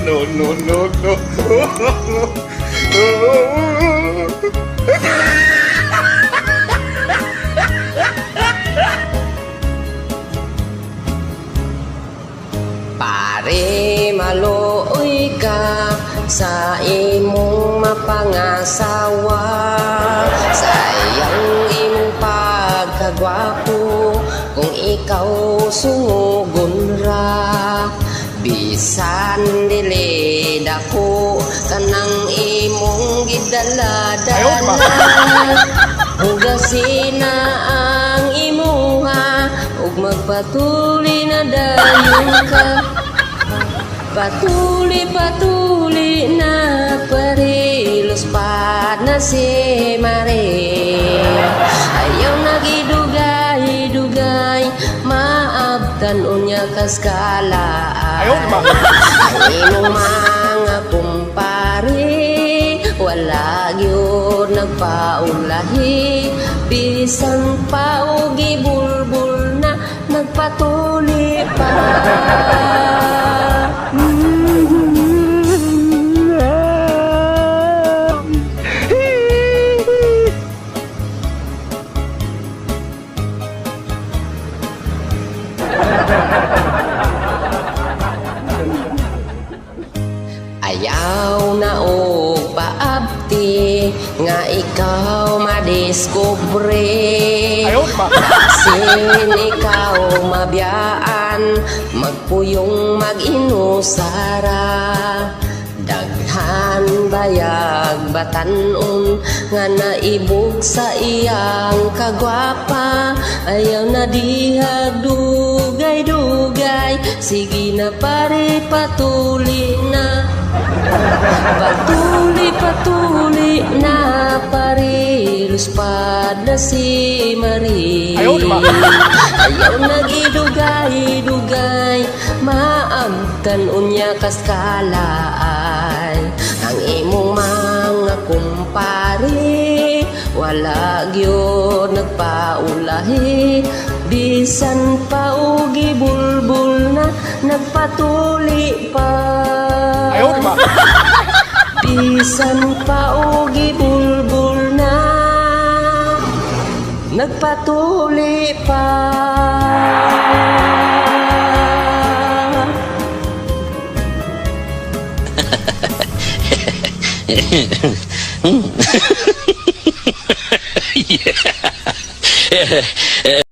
no, no, no, no. Pare, maluoy ka sa imong mapangasawa. Sayang imong pagkagwapo kung ikaw sungugon ra. Bisan dili dako kanang imong gidala-dala. Hugasin na ang imuha ug magpatuli na dayon ka. Patuli na parilos pa na si Mare. Ayaw nagidugay-dugay maabtan unya kaskalaan. Ang imong mga kumpare wala gyud nagpaulahi. Bisan pa og gibulbul na nagpatuli pa. Ayaw na og paabti nga ikaw madiskubre. Sin ikaw mabiyaan magpuyong mag-inusara. Daghan bayag batanon nga naibog sa iyang kagwapa. Ayaw na dihag dugay-dugay. Sige na pare, patuli na. Patuli na parilos pa na si Marie. Ayaw nagidugay-dugay maamtan unya kaskalaan. Ang imong mga kumpare wala gyud nagpaulahi. Bisan pa og gibulbul na nagpatuli pa. Bisan pa og gibulbul na nagpatuli pa. Yeah.